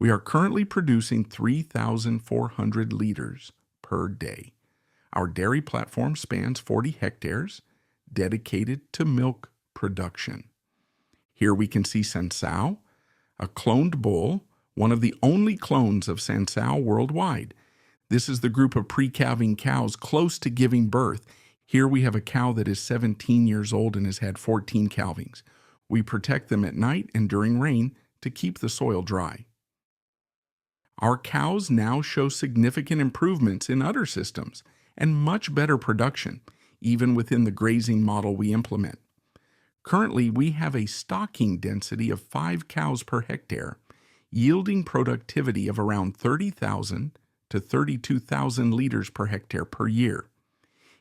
We are currently producing 3,400 liters per day. Our dairy platform spans 40 hectares, dedicated to milk production. Here we can see Sansão, a cloned bull, one of the only clones of Sansão worldwide. This is the group of pre-calving cows close to giving birth. Here we have a cow that is 17 years old and has had 14 calvings. We protect them at night and during rain to keep the soil dry. Our cows now show significant improvements in udder systems and much better production, even within the grazing model we implement. Currently, we have a stocking density of 5 cows per hectare, yielding productivity of around 30,000 to 32,000 liters per hectare per year.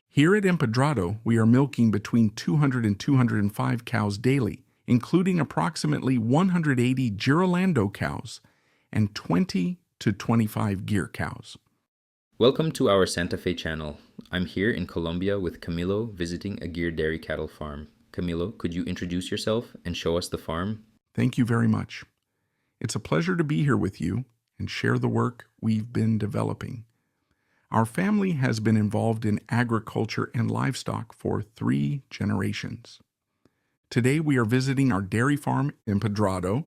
Here at Empedrado, we are milking between 200 and 205 cows daily, including approximately 180 Gyrolando cows and 20 to 25 Gyr cows. Welcome to our Santa Fe channel. I'm here in Colombia with Camilo visiting a Gyr dairy cattle farm. Camilo, could you introduce yourself and show us the farm? Thank you very much. It's a pleasure to be here with you and share the work we've been developing. Our family has been involved in agriculture and livestock for 3 generations. Today we are visiting our dairy farm in Empedrado,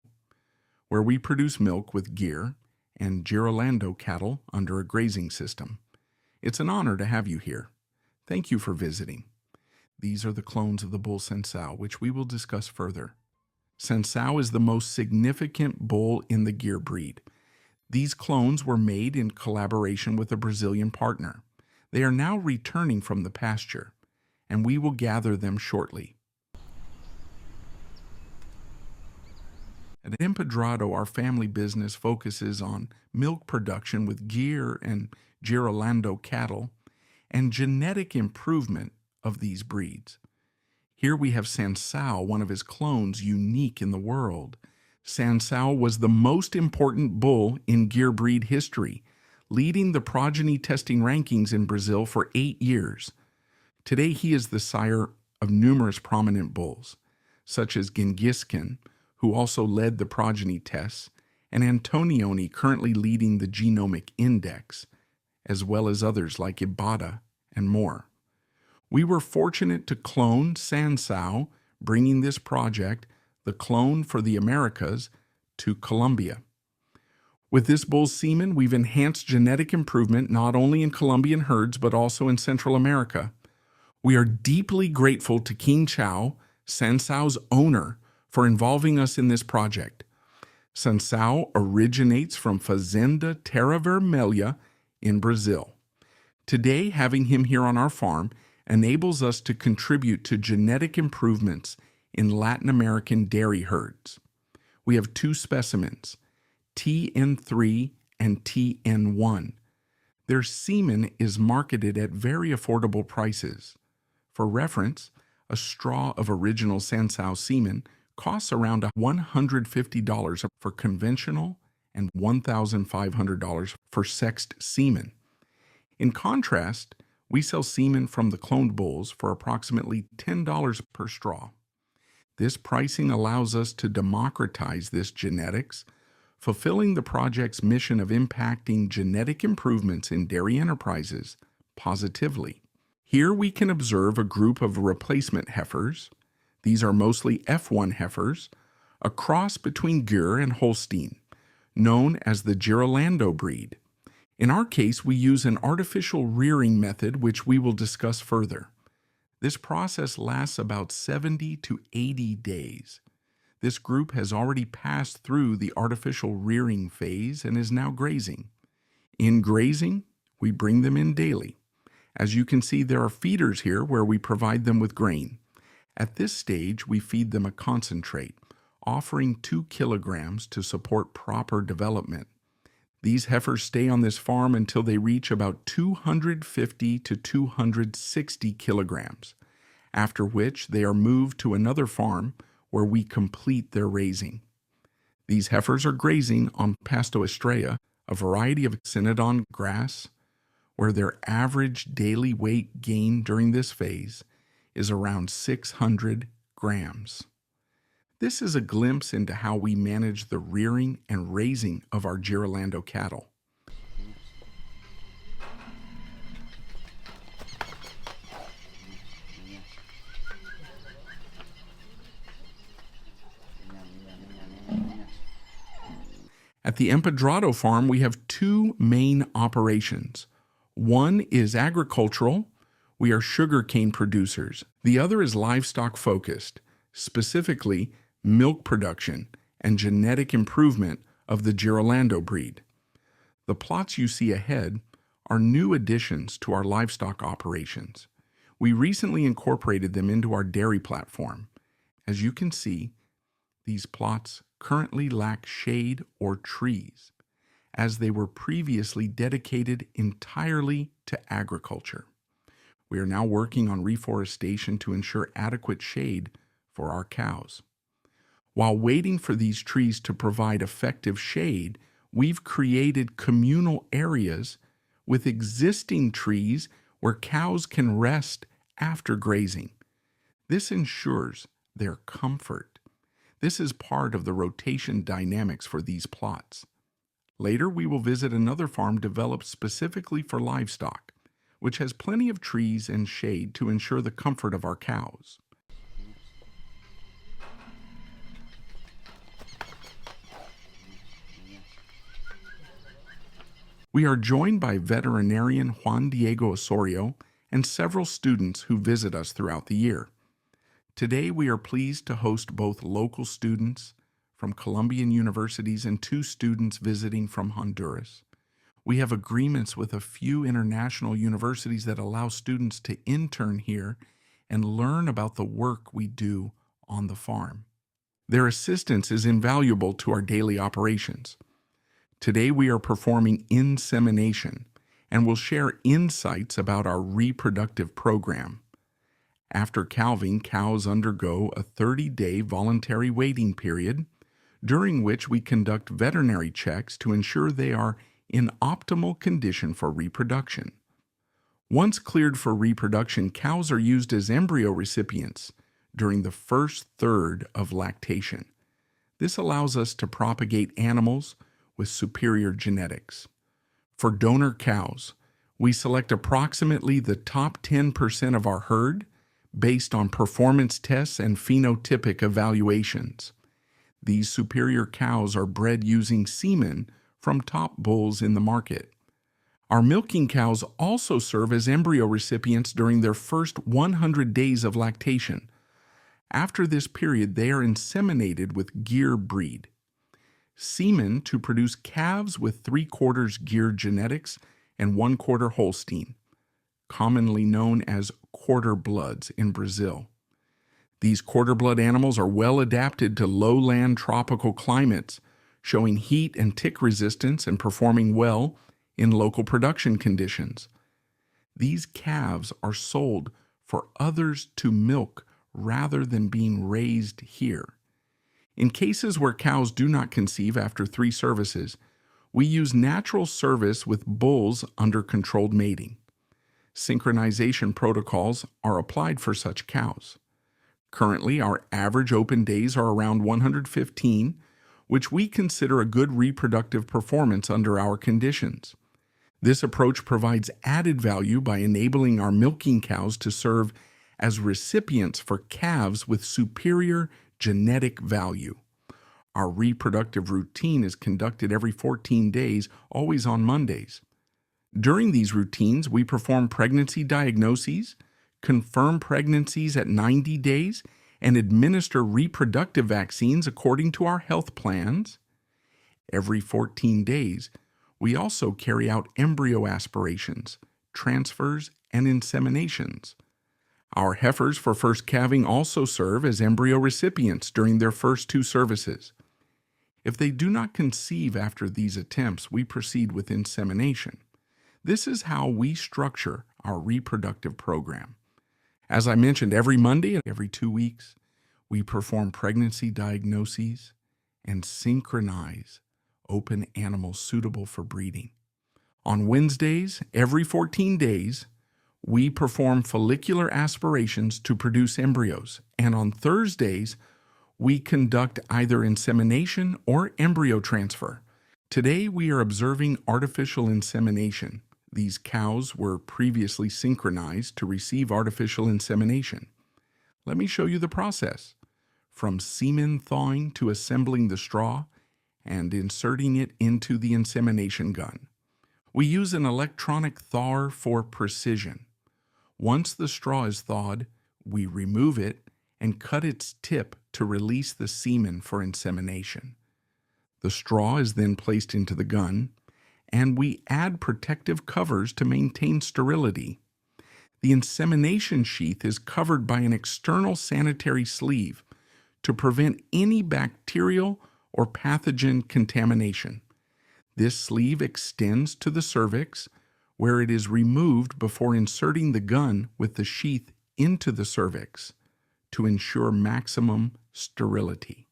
where we produce milk with Gyr and Gyrolando cattle under a grazing system. It's an honor to have you here. Thank you for visiting. These are the clones of the bull Sansão, which we will discuss further. Sansão is the most significant bull in the Gyr breed. These clones were made in collaboration with a Brazilian partner. They are now returning from the pasture, and we will gather them shortly. At Empedrado, our family business focuses on milk production with Gyr and Gyrolando cattle and genetic improvement of these breeds. Here we have Sansão, one of his clones unique in the world. Sansão was the most important bull in Gyr breed history, leading the progeny testing rankings in Brazil for 8 years. Today he is the sire of numerous prominent bulls, such as Genghiskan, who also led the progeny tests, and Antonioni, currently leading the genomic index, as well as others like Ibada and more. We were fortunate to clone Sansão, bringing this project, the clone for the Americas, to Colombia. With this bull's semen, we've enhanced genetic improvement not only in Colombian herds but also in Central America. We are deeply grateful to King Chao, Sansão's owner, for involving us in this project. Sansão originates from Fazenda Terra Vermelha in Brazil. Today, having him here on our farm enables us to contribute to genetic improvements in Latin American dairy herds. We have 2 specimens, TN3 and TN1. Their semen is marketed at very affordable prices. For reference, a straw of original Sansão semen costs around $150 for conventional and $1,500 for sexed semen. In contrast, we sell semen from the cloned bulls for approximately $10 per straw. This pricing allows us to democratize this genetics, fulfilling the project's mission of impacting genetic improvements in dairy enterprises positively. Here we can observe a group of replacement heifers. These are mostly F1 heifers, a cross between Gyr and Holstein, known as the Gyrolando breed. In our case, we use an artificial rearing method, which we will discuss further. This process lasts about 70 to 80 days. This group has already passed through the artificial rearing phase and is now grazing. In grazing, we bring them in daily. As you can see, there are feeders here where we provide them with grain. At this stage, we feed them a concentrate, offering 2 kilograms to support proper development. These heifers stay on this farm until they reach about 250 to 260 kilograms, after which they are moved to another farm where we complete their raising. These heifers are grazing on Pasto Estrella, a variety of Synodon grass, where their average daily weight gain during this phase is around 600 grams. This is a glimpse into how we manage the rearing and raising of our Gyrolando cattle. At the Empedrado farm, we have two main operations. One is agricultural. We are sugarcane producers. The other is livestock focused, specifically milk production and genetic improvement of the Gyrolando breed. The plots you see ahead are new additions to our livestock operations. We recently incorporated them into our dairy platform. As you can see, these plots currently lack shade or trees, as they were previously dedicated entirely to agriculture. We are now working on reforestation to ensure adequate shade for our cows. While waiting for these trees to provide effective shade, we've created communal areas with existing trees where cows can rest after grazing. This ensures their comfort. This is part of the rotation dynamics for these plots. Later, we will visit another farm developed specifically for livestock, which has plenty of trees and shade to ensure the comfort of our cows. We are joined by veterinarian Juan Diego Osorio and several students who visit us throughout the year. Today, we are pleased to host both local students from Colombian universities and two students visiting from Honduras. We have agreements with a few international universities that allow students to intern here and learn about the work we do on the farm. Their assistance is invaluable to our daily operations. Today, we are performing insemination and will share insights about our reproductive program. After calving, cows undergo a 30-day voluntary waiting period, during which we conduct veterinary checks to ensure they are in optimal condition for reproduction. Once cleared for reproduction, cows are used as embryo recipients during the first third of lactation. This allows us to propagate animals with superior genetics. For donor cows, we select approximately the top 10% of our herd based on performance tests and phenotypic evaluations. These superior cows are bred using semen from top bulls in the market. Our milking cows also serve as embryo recipients during their first 100 days of lactation. After this period, they are inseminated with Gyr breed. Semen to produce calves with 3/4 Gyr genetics and 1/4 Holstein, commonly known as quarter bloods in Brazil. These quarter blood animals are well adapted to lowland tropical climates, showing heat and tick resistance and performing well in local production conditions. These calves are sold for others to milk rather than being raised here. In cases where cows do not conceive after 3 services, we use natural service with bulls under controlled mating. Synchronization protocols are applied for such cows. Currently, our average open days are around 115, which we consider a good reproductive performance under our conditions. This approach provides added value by enabling our milking cows to serve as recipients for calves with superior genetic value. Our reproductive routine is conducted every 14 days, always on Mondays. During these routines, we perform pregnancy diagnoses, confirm pregnancies at 90 days, and administer reproductive vaccines according to our health plans. Every 14 days, we also carry out embryo aspirations, transfers, and inseminations. Our heifers for first calving also serve as embryo recipients during their first 2 services. If they do not conceive after these attempts, we proceed with insemination. This is how we structure our reproductive program. As I mentioned, every Monday and every 2 weeks, we perform pregnancy diagnoses and synchronize open animals suitable for breeding. On Wednesdays, every 14 days, we perform follicular aspirations to produce embryos, and on Thursdays, We conduct either insemination or embryo transfer. Today we are observing artificial insemination. These cows were previously synchronized to receive artificial insemination. Let me show you the process. From semen thawing to assembling the straw and inserting it into the insemination gun. We use an electronic thawer for precision. Once the straw is thawed, we remove it and cut its tip to release the semen for insemination. The straw is then placed into the gun, and we add protective covers to maintain sterility. The insemination sheath is covered by an external sanitary sleeve to prevent any bacterial or pathogen contamination. This sleeve extends to the cervix, where it is removed before inserting the gun with the sheath into the cervix to ensure maximum sterility.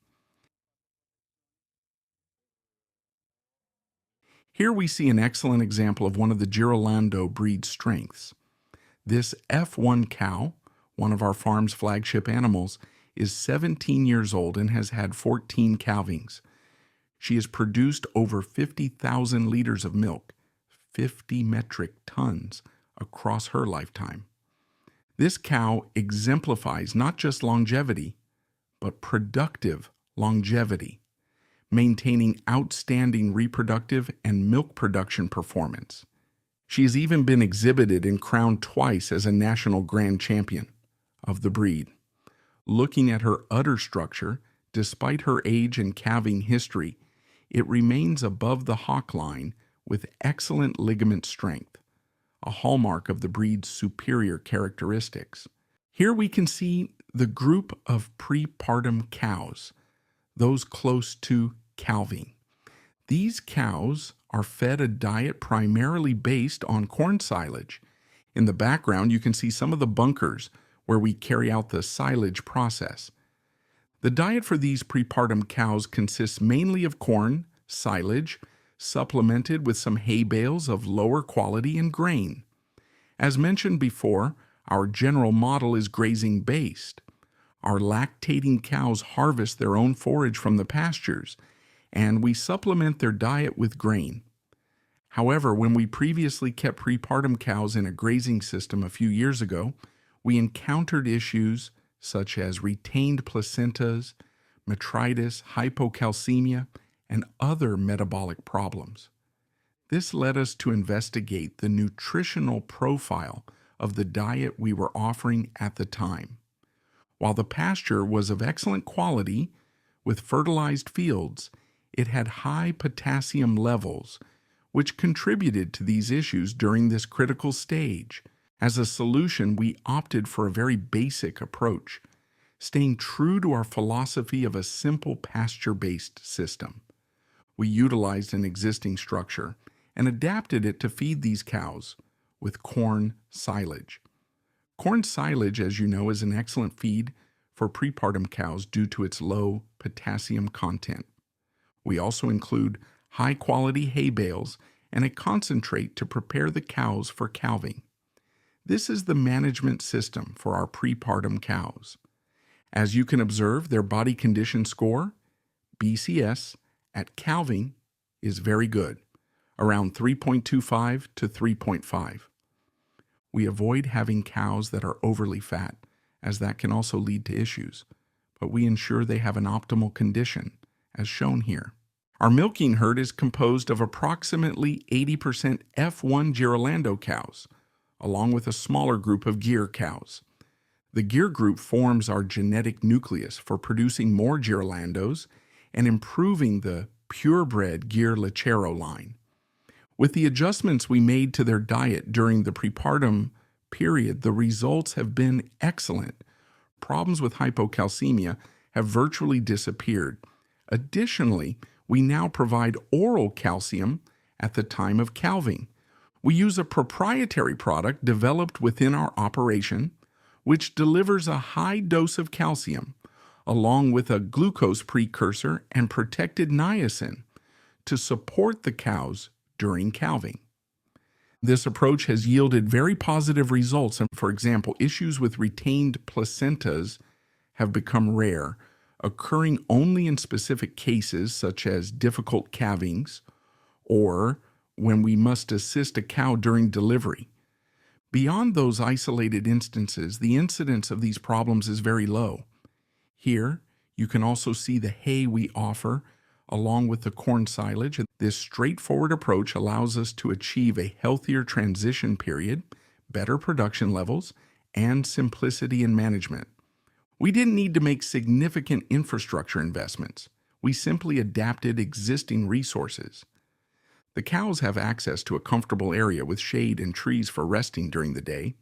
Here we see an excellent example of one of the Gyrolando breed strengths. This F1 cow, one of our farm's flagship animals, is 17 years old and has had 14 calvings. She has produced over 50,000 liters of milk, 50 metric tons, across her lifetime. This cow exemplifies not just longevity, but productive longevity, maintaining outstanding reproductive and milk production performance. She has even been exhibited and crowned twice as a national grand champion of the breed. Looking at her udder structure, despite her age and calving history, it remains above the hock line with excellent ligament strength, a hallmark of the breed's superior characteristics. Here we can see the group of prepartum cows, those close to calving. These cows are fed a diet primarily based on corn silage. In the background, you can see some of the bunkers where we carry out the silage process. The diet for these prepartum cows consists mainly of corn, silage, supplemented with some hay bales of lower quality and grain. As mentioned before, our general model is grazing based. Our lactating cows harvest their own forage from the pastures, and we supplement their diet with grain. However, when we previously kept prepartum cows in a grazing system a few years ago, we encountered issues such as retained placentas, metritis, hypocalcemia, and other metabolic problems. This led us to investigate the nutritional profile of the diet we were offering at the time. While the pasture was of excellent quality, with fertilized fields, it had high potassium levels, which contributed to these issues during this critical stage. As a solution, we opted for a very basic approach, staying true to our philosophy of a simple pasture-based system. We utilized an existing structure and adapted it to feed these cows with corn silage. Corn silage, as you know, is an excellent feed for prepartum cows due to its low potassium content. We also include high-quality hay bales and a concentrate to prepare the cows for calving. This is the management system for our prepartum cows. As you can observe, their body condition score, BCS, at calving is very good, around 3.25 to 3.5. We avoid having cows that are overly fat, as that can also lead to issues, but we ensure they have an optimal condition, as shown here. Our milking herd is composed of approximately 80% F1 Gyrolando cows, along with a smaller group of Gyr cows. The Gyr group forms our genetic nucleus for producing more Gyrolandos and improving the purebred Gyr Lechero line. With the adjustments we made to their diet during the prepartum period, the results have been excellent. Problems with hypocalcemia have virtually disappeared. Additionally, we now provide oral calcium at the time of calving. We use a proprietary product developed within our operation, which delivers a high dose of calcium, along with a glucose precursor and protected niacin, to support the cows during calving. This approach has yielded very positive results, and for example, issues with retained placentas have become rare, occurring only in specific cases such as difficult calvings or when we must assist a cow during delivery. Beyond those isolated instances, the incidence of these problems is very low. Here, you can also see the hay we offer along with the corn silage. This straightforward approach allows us to achieve a healthier transition period, better production levels, and simplicity in management. We didn't need to make significant infrastructure investments. We simply adapted existing resources. The cows have access to a comfortable area with shade and trees for resting during the day,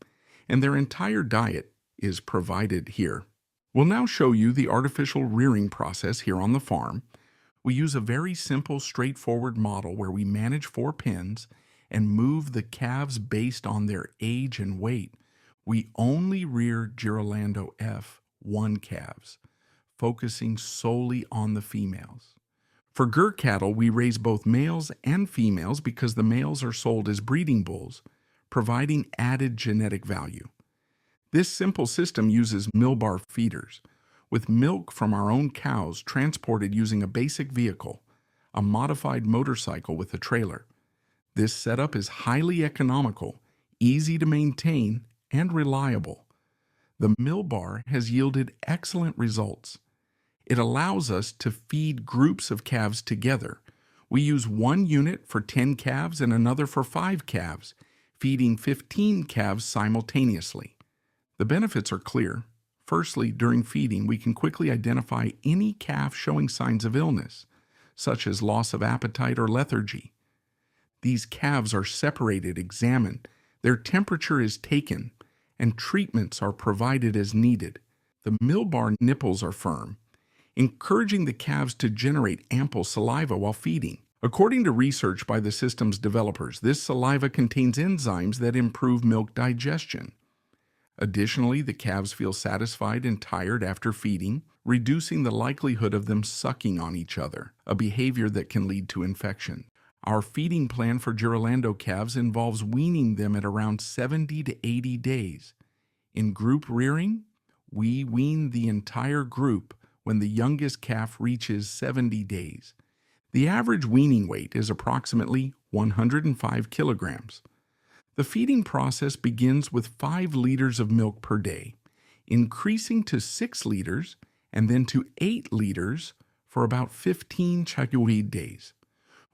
and their entire diet is provided here. We'll now show you the artificial rearing process here on the farm. We use a very simple, straightforward model where we manage 4 pens and move the calves based on their age and weight. We only rear Gyrolando F1 calves, focusing solely on the females. For Gyr cattle, we raise both males and females because the males are sold as breeding bulls, providing added genetic value. This simple system uses millbar feeders, with milk from our own cows transported using a basic vehicle, a modified motorcycle with a trailer. This setup is highly economical, easy to maintain, and reliable. The millbar has yielded excellent results. It allows us to feed groups of calves together. We use one unit for 10 calves and another for 5 calves, feeding 15 calves simultaneously. The benefits are clear. Firstly, during feeding, we can quickly identify any calf showing signs of illness, such as loss of appetite or lethargy. These calves are separated, examined, their temperature is taken, and treatments are provided as needed. The millbar nipples are firm, encouraging the calves to generate ample saliva while feeding. According to research by the system's developers, this saliva contains enzymes that improve milk digestion. Additionally, the calves feel satisfied and tired after feeding, reducing the likelihood of them sucking on each other, a behavior that can lead to infection. Our feeding plan for Gyrolando calves involves weaning them at around 70 to 80 days. In group rearing, we wean the entire group when the youngest calf reaches 70 days. The average weaning weight is approximately 105 kilograms. The feeding process begins with 5 liters of milk per day, increasing to 6 liters and then to 8 liters for about 15 chaguid days.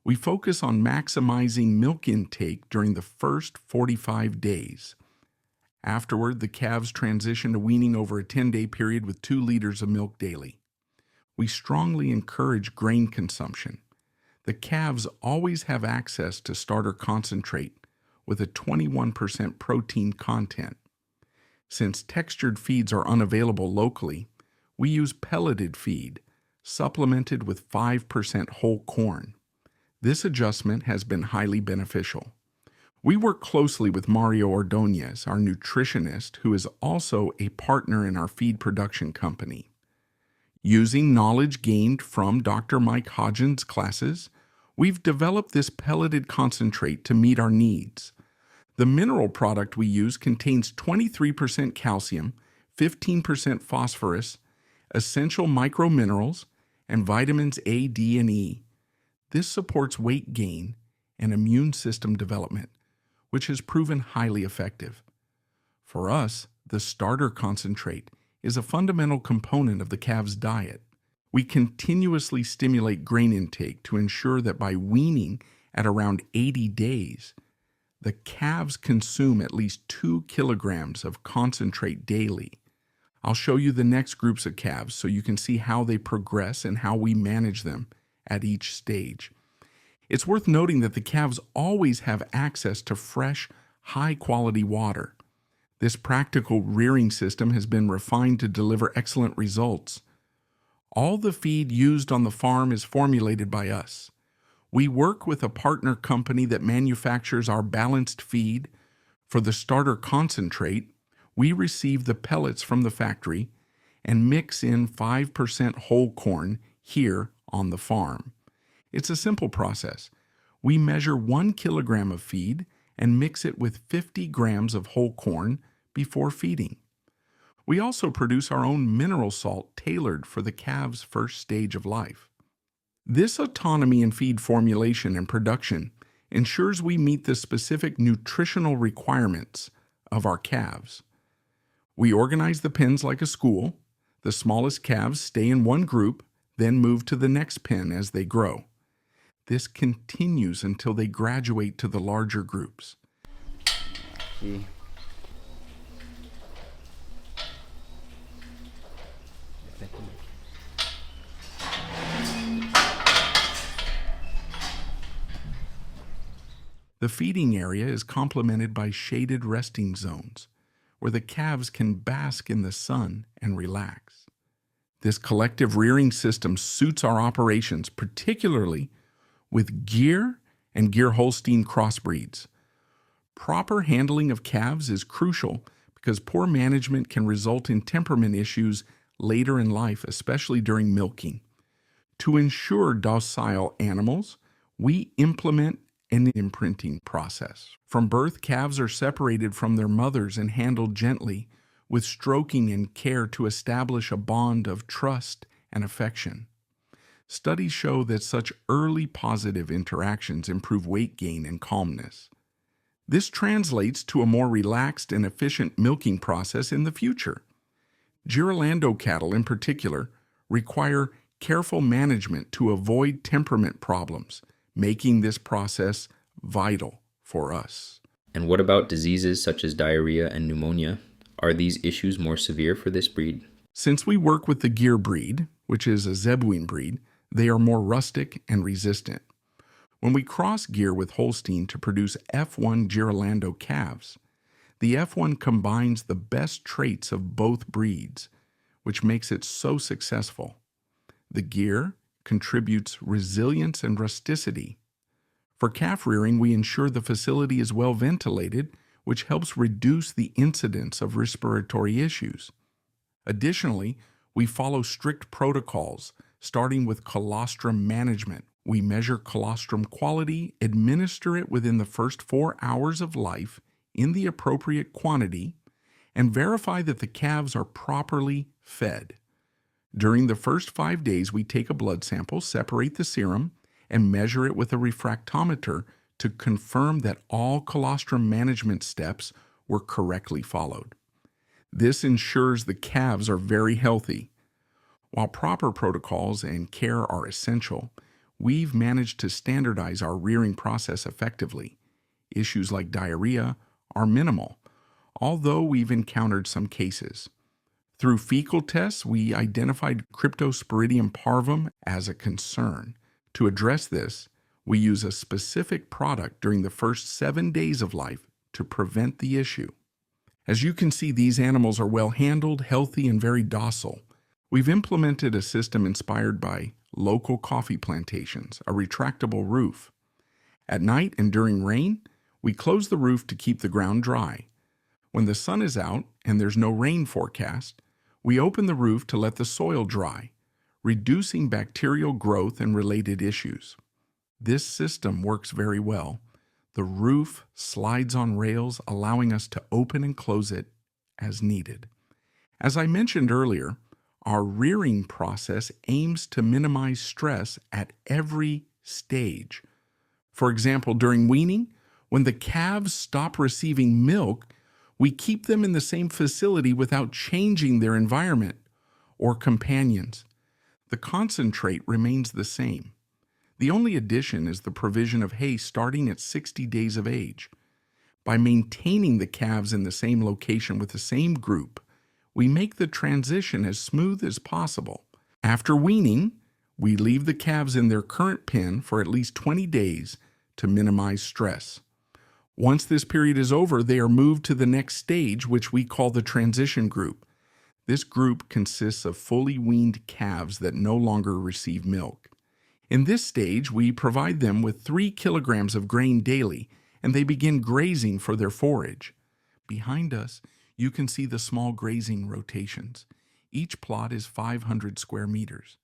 We focus on maximizing milk intake during the first 45 days. Afterward, the calves transition to weaning over a 10-day period with 2 liters of milk daily. We strongly encourage grain consumption. The calves always have access to starter concentrate with a 21% protein content. Since textured feeds are unavailable locally, we use pelleted feed, supplemented with 5% whole corn. This adjustment has been highly beneficial. We work closely with Mario Ordonez, our nutritionist, who is also a partner in our feed production company. Using knowledge gained from Dr. Mike Hodgen's classes, we've developed this pelleted concentrate to meet our needs. The mineral product we use contains 23% calcium, 15% phosphorus, essential microminerals, and vitamins A, D, and E. This supports weight gain and immune system development, which has proven highly effective. For us, the starter concentrate is a fundamental component of the calf's diet. We continuously stimulate grain intake to ensure that by weaning at around 80 days, the calves consume at least 2 kilograms of concentrate daily. I'll show you the next groups of calves so you can see how they progress and how we manage them at each stage. It's worth noting that the calves always have access to fresh, high-quality water. This practical rearing system has been refined to deliver excellent results. All the feed used on the farm is formulated by us. We work with a partner company that manufactures our balanced feed. For the starter concentrate, we receive the pellets from the factory and mix in 5% whole corn here on the farm. It's a simple process. We measure 1 kilogram of feed and mix it with 50 grams of whole corn before feeding. We also produce our own mineral salt tailored for the calves' first stage of life. This autonomy in feed formulation and production ensures we meet the specific nutritional requirements of our calves. We organize the pens like a school. The smallest calves stay in one group, then move to the next pen as they grow. This continues until they graduate to the larger groups. The feeding area is complemented by shaded resting zones, where the calves can bask in the sun and relax. This collective rearing system suits our operations, particularly with Gyr and Gyrholstein crossbreeds. Proper handling of calves is crucial because poor management can result in temperament issues later in life, especially during milking. To ensure docile animals, we implement an imprinting process. From birth, calves are separated from their mothers and handled gently, with stroking and care to establish a bond of trust and affection. Studies show that such early positive interactions improve weight gain and calmness. This translates to a more relaxed and efficient milking process in the future. Gyrolando cattle, in particular, require careful management to avoid temperament problems, making this process vital for us. And what about diseases such as diarrhea and pneumonia? Are these issues more severe for this breed? Since we work with the Gyr breed, which is a Zebuin breed, they are more rustic and resistant. When we cross Gyr with Holstein to produce F1 Gyrolando calves, the F1 combines the best traits of both breeds, which makes it so successful. The Gyr contributes resilience and rusticity. For calf rearing, we ensure the facility is well ventilated, which helps reduce the incidence of respiratory issues. Additionally, we follow strict protocols, starting with colostrum management. We measure colostrum quality, administer it within the first 4 hours of life in the appropriate quantity, and verify that the calves are properly fed. During the first 5 days, we take a blood sample, separate the serum, and measure it with a refractometer to confirm that all colostrum management steps were correctly followed. This ensures the calves are very healthy. While proper protocols and care are essential, we've managed to standardize our rearing process effectively. Issues like diarrhea are minimal, although we've encountered some cases. Through fecal tests, we identified Cryptosporidium parvum as a concern. To address this, we use a specific product during the first 7 days of life to prevent the issue. As you can see, these animals are well handled, healthy, and very docile. We've implemented a system inspired by local coffee plantations, a retractable roof. At night and during rain, we close the roof to keep the ground dry. When the sun is out and there's no rain forecast, we open the roof to let the soil dry, reducing bacterial growth and related issues. This system works very well. The roof slides on rails, allowing us to open and close it as needed. As I mentioned earlier, our rearing process aims to minimize stress at every stage. For example, during weaning, when the calves stop receiving milk, we keep them in the same facility without changing their environment or companions. The concentrate remains the same. The only addition is the provision of hay starting at 60 days of age. By maintaining the calves in the same location with the same group, we make the transition as smooth as possible. After weaning, we leave the calves in their current pen for at least 20 days to minimize stress. Once this period is over, they are moved to the next stage, which we call the transition group. This group consists of fully weaned calves that no longer receive milk. In this stage, we provide them with 3 kilograms of grain daily, and they begin grazing for their forage. Behind us, you can see the small grazing rotations. Each plot is 500 square meters.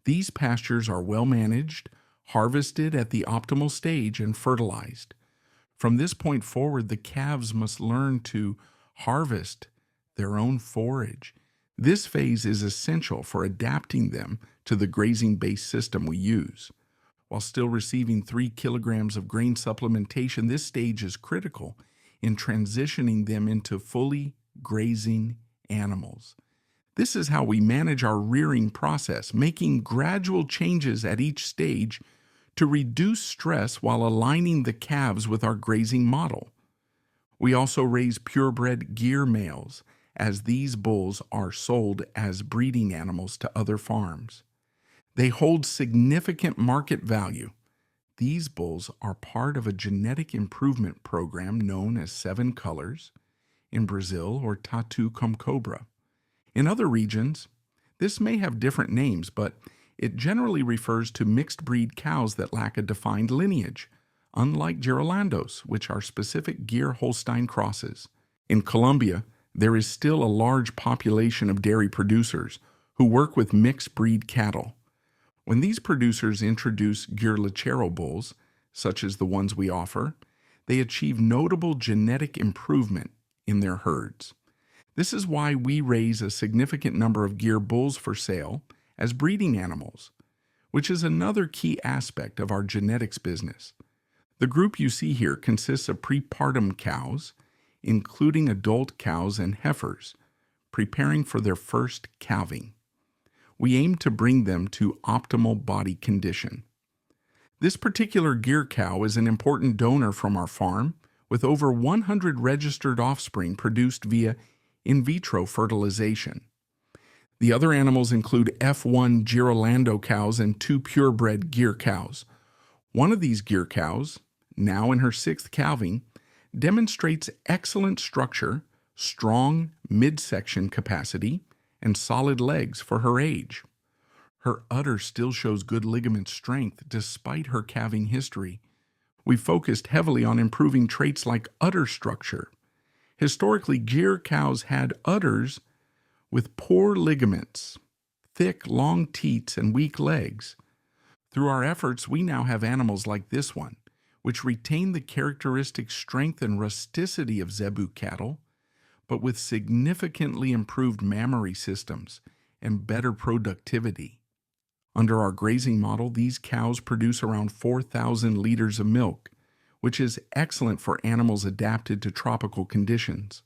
These pastures are well managed, harvested at the optimal stage, and fertilized. From this point forward, the calves must learn to harvest their own forage. This phase is essential for adapting them to the grazing-based system we use. While still receiving 3 kilograms of grain supplementation, this stage is critical in transitioning them into fully grazing animals. This is how we manage our rearing process, making gradual changes at each stage to reduce stress while aligning the calves with our grazing model. We also raise purebred Gyr males, as these bulls are sold as breeding animals to other farms. They hold significant market value. These bulls are part of a genetic improvement program known as 7 Colors in Brazil, or Tatu com Cobra. In other regions, this may have different names, but it generally refers to mixed breed cows that lack a defined lineage, unlike Gyrolandos, which are specific Gyr-Holstein crosses. In Colombia, there is still a large population of dairy producers who work with mixed breed cattle. When these producers introduce Gyr Lechero bulls, such as the ones we offer, they achieve notable genetic improvement in their herds. This is why we raise a significant number of Gyr bulls for sale as breeding animals, which is another key aspect of our genetics business. The group you see here consists of prepartum cows, including adult cows and heifers, preparing for their first calving. We aim to bring them to optimal body condition. This particular Gyr cow is an important donor from our farm, with over 100 registered offspring produced via in vitro fertilization. The other animals include F1 Gyrolando cows and 2 purebred Gyr cows. One of these Gyr cows, now in her 6th calving, demonstrates excellent structure, strong midsection capacity, and solid legs for her age. Her udder still shows good ligament strength despite her calving history. We focused heavily on improving traits like udder structure. Historically, Gyr cows had udders with poor ligaments, thick, long teats, and weak legs. Through our efforts, we now have animals like this one, which retain the characteristic strength and rusticity of Zebu cattle, but with significantly improved mammary systems and better productivity. Under our grazing model, these cows produce around 4,000 liters of milk, which is excellent for animals adapted to tropical conditions.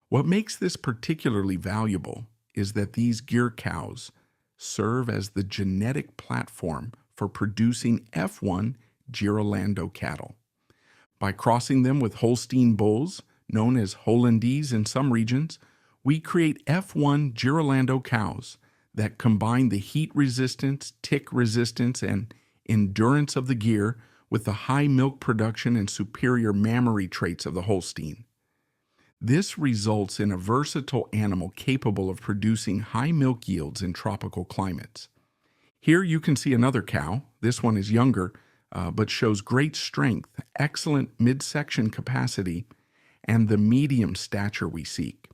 What makes this particularly valuable is that these Gyr cows serve as the genetic platform for producing F1 Gyrolando cattle. By crossing them with Holstein bulls, known as Hollandese in some regions, we create F1 Gyrolando cows that combine the heat resistance, tick resistance, and endurance of the Gyr with the high milk production and superior mammary traits of the Holstein. This results in a versatile animal capable of producing high milk yields in tropical climates. Here you can see another cow. This one is younger, but shows great strength, excellent midsection capacity, and the medium stature we seek.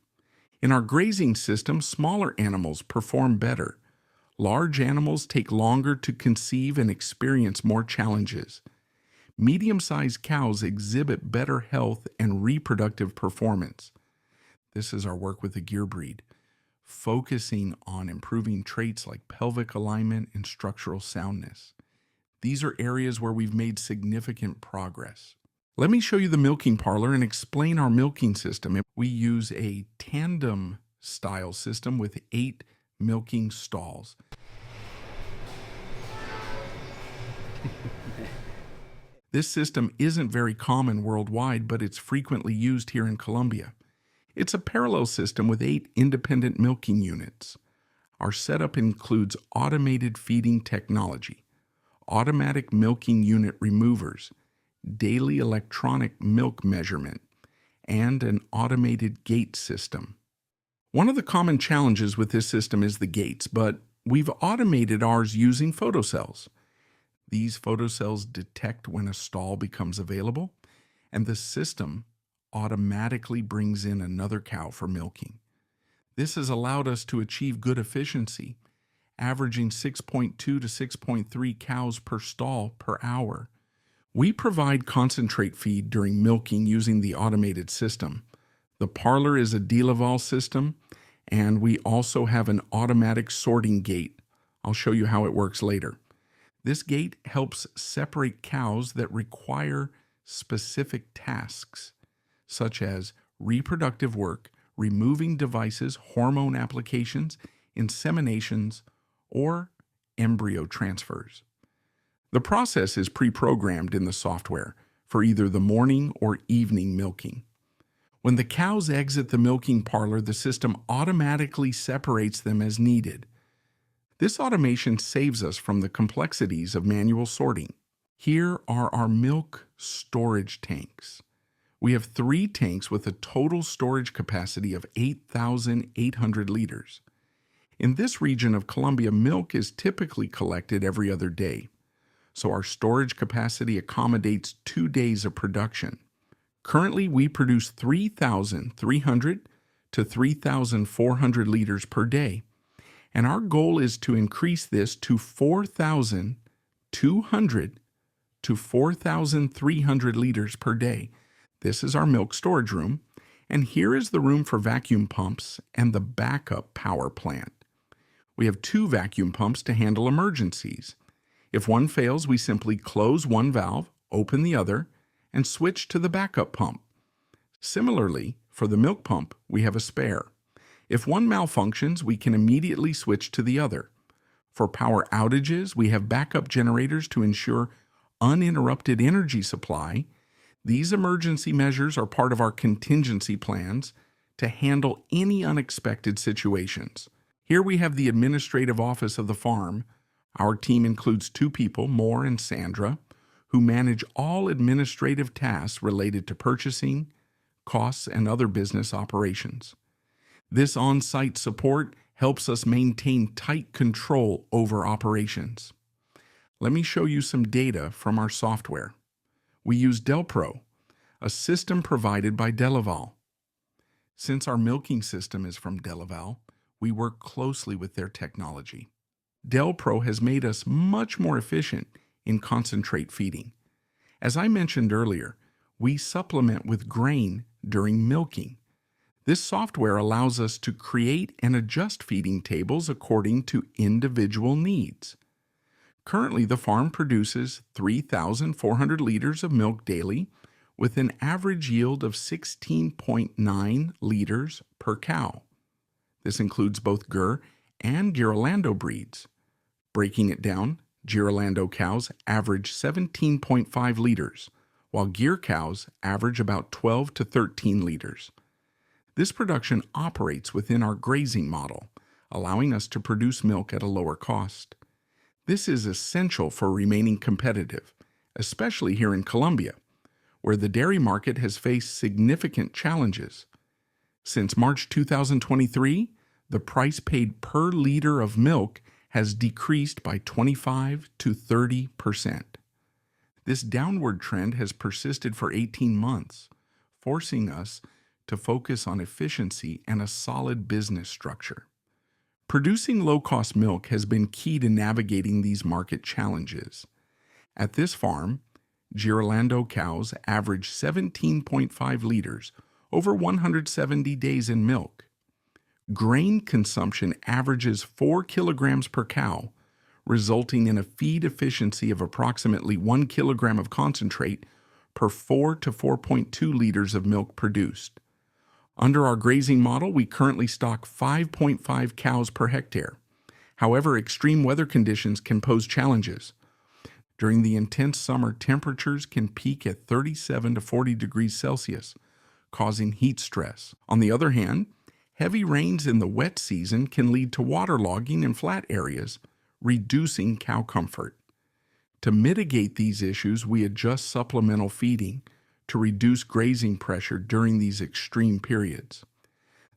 In our grazing system, smaller animals perform better. Large animals take longer to conceive and experience more challenges. Medium-sized cows exhibit better health and reproductive performance. This is our work with the Gyr breed, focusing on improving traits like pelvic alignment and structural soundness. These are areas where we've made significant progress. Let me show you the milking parlor and explain our milking system. We use a tandem style system with 8 milking stalls. This system isn't very common worldwide, but it's frequently used here in Colombia. It's a parallel system with 8 independent milking units. Our setup includes automated feeding technology, automatic milking unit removers, daily electronic milk measurement, and an automated gate system. One of the common challenges with this system is the gates, but we've automated ours using photocells. These photocells detect when a stall becomes available, and the system automatically brings in another cow for milking. This has allowed us to achieve good efficiency, averaging 6.2 to 6.3 cows per stall per hour. We provide concentrate feed during milking using the automated system. The Parlor is a Delaval system, and we also have an automatic sorting gate. I'll show you how it works later. This gate helps separate cows that require specific tasks, such as reproductive work, removing devices, hormone applications, inseminations, or embryo transfers. The process is pre-programmed in the software for either the morning or evening milking. When the cows exit the milking parlor, the system automatically separates them as needed. This automation saves us from the complexities of manual sorting. Here are our milk storage tanks. We have 3 tanks with a total storage capacity of 8,800 liters. In this region of Colombia, milk is typically collected every other day, so our storage capacity accommodates 2 days of production. Currently, we produce 3,300 to 3,400 liters per day, and our goal is to increase this to 4,200 to 4,300 liters per day. This is our milk storage room, and here is the room for vacuum pumps and the backup power plant. We have 2 vacuum pumps to handle emergencies. If one fails, we simply close one valve, open the other, and switch to the backup pump. Similarly, for the milk pump, we have a spare. If one malfunctions, we can immediately switch to the other. For power outages, we have backup generators to ensure uninterrupted energy supply. These emergency measures are part of our contingency plans to handle any unexpected situations. Here we have the administrative office of the farm. Our team includes 2 people, Moore and Sandra, who manage all administrative tasks related to purchasing, costs, and other business operations. This on-site support helps us maintain tight control over operations. Let me show you some data from our software. We use Delpro, a system provided by Delaval. Since our milking system is from Delaval, we work closely with their technology. Delpro has made us much more efficient in concentrate feeding. As I mentioned earlier, we supplement with grain during milking. This software allows us to create and adjust feeding tables according to individual needs. Currently, the farm produces 3,400 liters of milk daily with an average yield of 16.9 liters per cow. This includes both Gyr and Gyrolando breeds. Breaking it down, Gyrolando cows average 17.5 liters, while Gyr cows average about 12 to 13 liters. This production operates within our grazing model, allowing us to produce milk at a lower cost. This is essential for remaining competitive, especially here in Colombia, where the dairy market has faced significant challenges. Since March 2023, the price paid per liter of milk has decreased by 25 to 30%. This downward trend has persisted for 18 months, forcing us to focus on efficiency and a solid business structure. Producing low-cost milk has been key to navigating these market challenges. At this farm, Gyrolando cows average 17.5 liters over 170 days in milk. Grain consumption averages 4 kilograms per cow, resulting in a feed efficiency of approximately 1 kilogram of concentrate per 4 to 4.2 liters of milk produced. Under our grazing model, we currently stock 5.5 cows per hectare. However, extreme weather conditions can pose challenges. During the intense summer, temperatures can peak at 37 to 40 degrees Celsius, causing heat stress. On the other hand, heavy rains in the wet season can lead to waterlogging in flat areas, reducing cow comfort. To mitigate these issues, we adjust supplemental feeding to reduce grazing pressure during these extreme periods.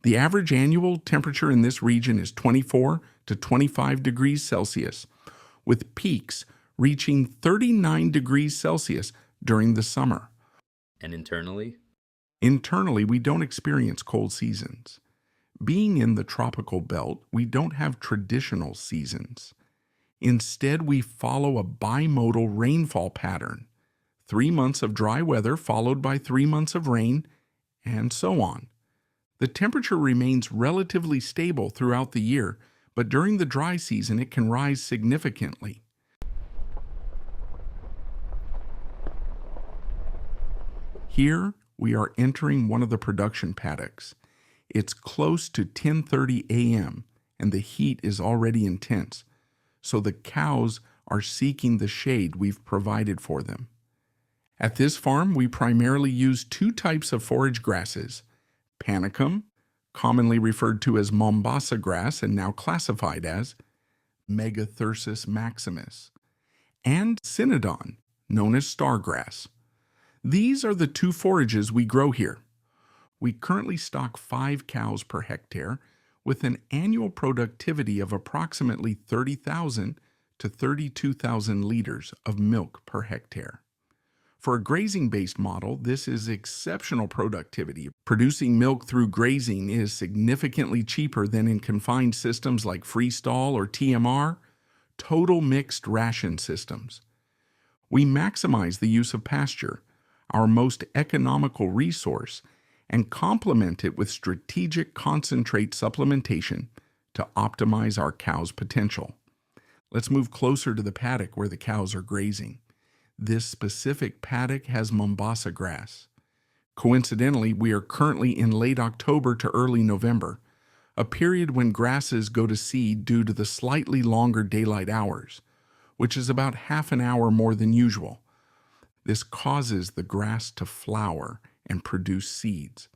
The average annual temperature in this region is 24 to 25 degrees Celsius, with peaks reaching 39 degrees Celsius during the summer. And internally? Internally, we don't experience cold seasons. Being in the tropical belt, we don't have traditional seasons. Instead, we follow a bimodal rainfall pattern. 3 months of dry weather followed by 3 months of rain, and so on. The temperature remains relatively stable throughout the year, but during the dry season it can rise significantly. Here we are entering one of the production paddocks. It's close to 10:30 a.m. and the heat is already intense, so the cows are seeking the shade we've provided for them. At this farm, we primarily use two types of forage grasses: panicum, commonly referred to as Mombasa grass and now classified as Megathyrsus maximus, and Cynodon, known as stargrass. These are the two forages we grow here. We currently stock 5 cows per hectare with an annual productivity of approximately 30,000 to 32,000 liters of milk per hectare. For a grazing-based model, this is exceptional productivity. Producing milk through grazing is significantly cheaper than in confined systems like freestall or TMR, total mixed ration systems. We maximize the use of pasture, our most economical resource, and complement it with strategic concentrate supplementation to optimize our cows' potential. Let's move closer to the paddock where the cows are grazing. This specific paddock has Mombasa grass. Coincidentally, we are currently in late October to early November, a period when grasses go to seed due to the slightly longer daylight hours, which is about half an hour more than usual. This causes the grass to flower and produce seeds.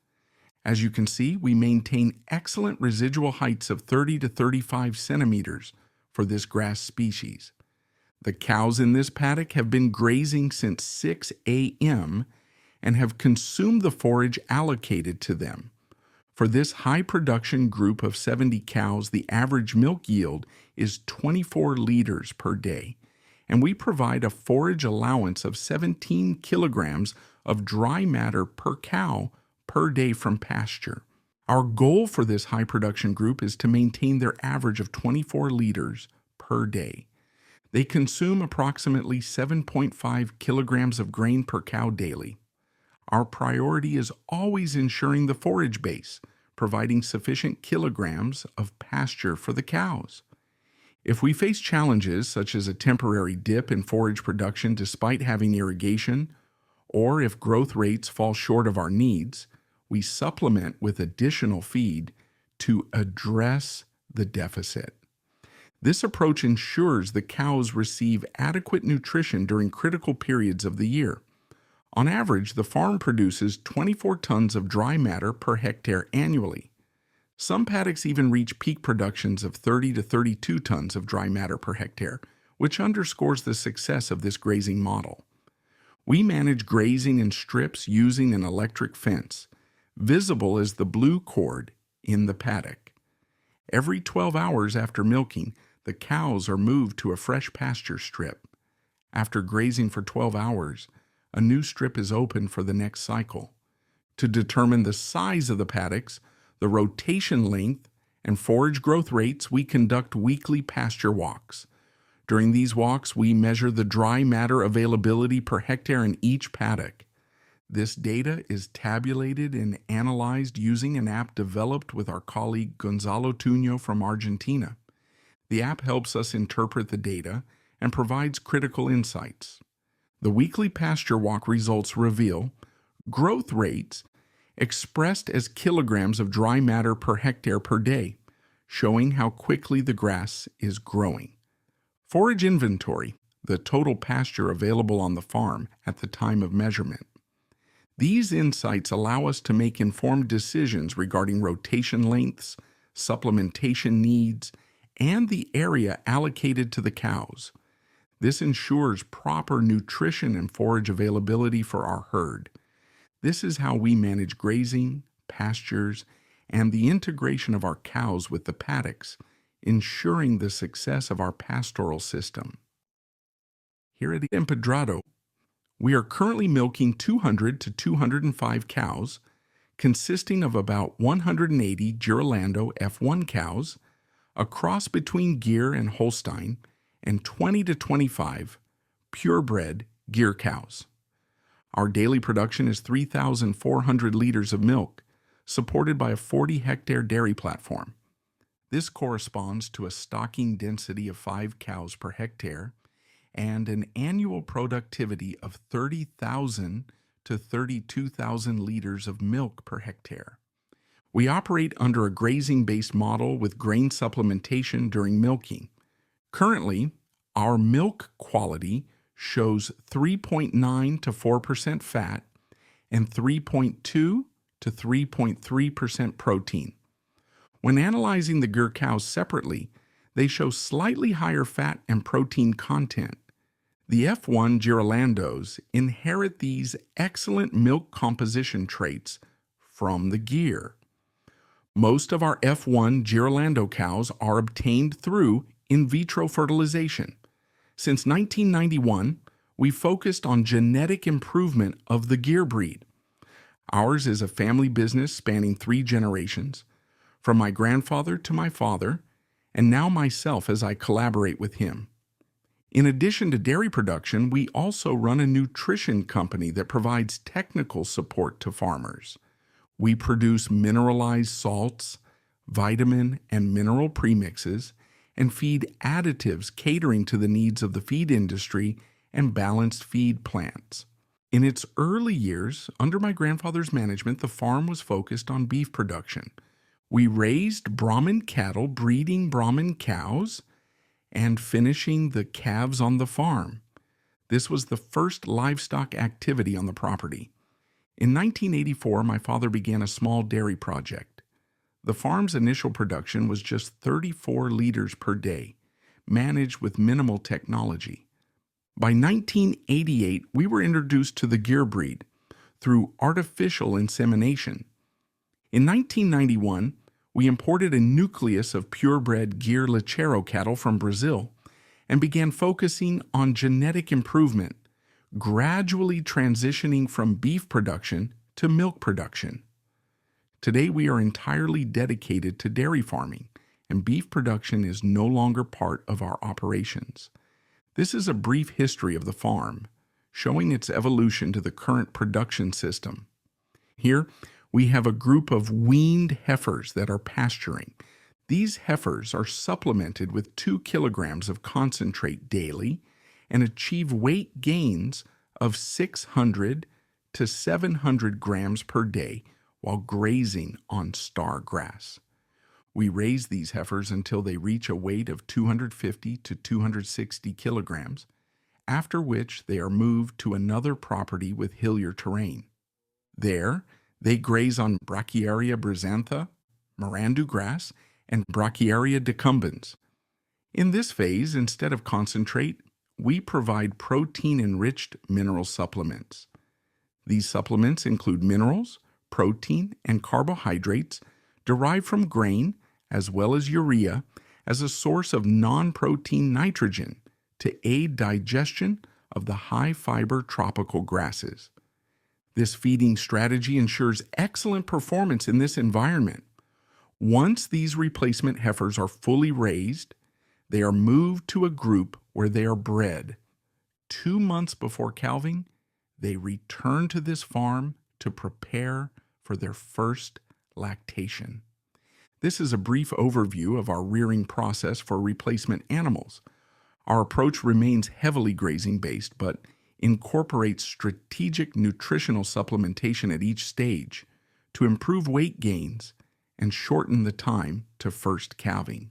As you can see, we maintain excellent residual heights of 30 to 35 centimeters for this grass species. The cows in this paddock have been grazing since 6 a.m. and have consumed the forage allocated to them. For this high production group of 70 cows, the average milk yield is 24 liters per day, and we provide a forage allowance of 17 kilograms of dry matter per cow per day from pasture. Our goal for this high production group is to maintain their average of 24 liters per day. They consume approximately 7.5 kilograms of grain per cow daily. Our priority is always ensuring the forage base, providing sufficient kilograms of pasture for the cows. If we face challenges such as a temporary dip in forage production despite having irrigation, or if growth rates fall short of our needs, we supplement with additional feed to address the deficit. This approach ensures the cows receive adequate nutrition during critical periods of the year. On average, the farm produces 24 tons of dry matter per hectare annually. Some paddocks even reach peak productions of 30 to 32 tons of dry matter per hectare, which underscores the success of this grazing model. We manage grazing in strips using an electric fence, visible as the blue cord in the paddock. Every 12 hours after milking, the cows are moved to a fresh pasture strip. After grazing for 12 hours, a new strip is opened for the next cycle. To determine the size of the paddocks, the rotation length, and forage growth rates, we conduct weekly pasture walks. During these walks, we measure the dry matter availability per hectare in each paddock. This data is tabulated and analyzed using an app developed with our colleague Gonzalo Tuño from Argentina. The app helps us interpret the data and provides critical insights. The weekly pasture walk results reveal growth rates expressed as kilograms of dry matter per hectare per day, showing how quickly the grass is growing. Forage inventory, the total pasture available on the farm at the time of measurement. These insights allow us to make informed decisions regarding rotation lengths, supplementation needs, and the area allocated to the cows. This ensures proper nutrition and forage availability for our herd. This is how we manage grazing, pastures, and the integration of our cows with the paddocks, ensuring the success of our pastoral system. Here at Empedrado, we are currently milking 200 to 205 cows, consisting of about 180 Gyrolando F1 cows, a cross between Gyr and Holstein, and 20 to 25 purebred Gyr cows. Our daily production is 3,400 liters of milk, supported by a 40-hectare dairy platform. This corresponds to a stocking density of 5 cows per hectare and an annual productivity of 30,000 to 32,000 liters of milk per hectare. We operate under a grazing-based model with grain supplementation during milking. Currently, our milk quality shows 3.9 to 4% fat and 3.2 to 3.3% protein. When analyzing the Gyr cows separately, they show slightly higher fat and protein content. The F1 Gyrolandos inherit these excellent milk composition traits from the Gyr. Most of our F1 Gyrolando cows are obtained through in vitro fertilization. Since 1991, we focused on genetic improvement of the Gyr breed. Ours is a family business spanning 3 generations, from my grandfather to my father, and now myself as I collaborate with him. In addition to dairy production, we also run a nutrition company that provides technical support to farmers. We produce mineralized salts, vitamin and mineral premixes, and feed additives catering to the needs of the feed industry and balanced feed plants. In its early years, under my grandfather's management, the farm was focused on beef production. We raised Brahman cattle, breeding Brahman cows, and finishing the calves on the farm. This was the first livestock activity on the property. In 1984, my father began a small dairy project. The farm's initial production was just 34 liters per day, managed with minimal technology. By 1988, we were introduced to the Gyr breed through artificial insemination. In 1991, we imported a nucleus of purebred Gyr lechero cattle from Brazil and began focusing on genetic improvement, gradually transitioning from beef production to milk production. Today we are entirely dedicated to dairy farming, and beef production is no longer part of our operations. This is a brief history of the farm, showing its evolution to the current production system. Here, we have a group of weaned heifers that are pasturing. These heifers are supplemented with 2 kilograms of concentrate daily and achieve weight gains of 600 to 700 grams per day while grazing on star grass. We raise these heifers until they reach a weight of 250 to 260 kilograms, after which they are moved to another property with hillier terrain. There, they graze on Brachiaria brisantha, Mirandu grass, and Brachiaria decumbens. In this phase, instead of concentrate, we provide protein-enriched mineral supplements. These supplements include minerals, protein, and carbohydrates derived from grain, as well as urea, as a source of non-protein nitrogen to aid digestion of the high-fiber tropical grasses. This feeding strategy ensures excellent performance in this environment. Once these replacement heifers are fully raised, they are moved to a group where they are bred. 2 months before calving, they return to this farm to prepare for their first lactation. This is a brief overview of our rearing process for replacement animals. Our approach remains heavily grazing-based, but incorporates strategic nutritional supplementation at each stage to improve weight gains and shorten the time to first calving.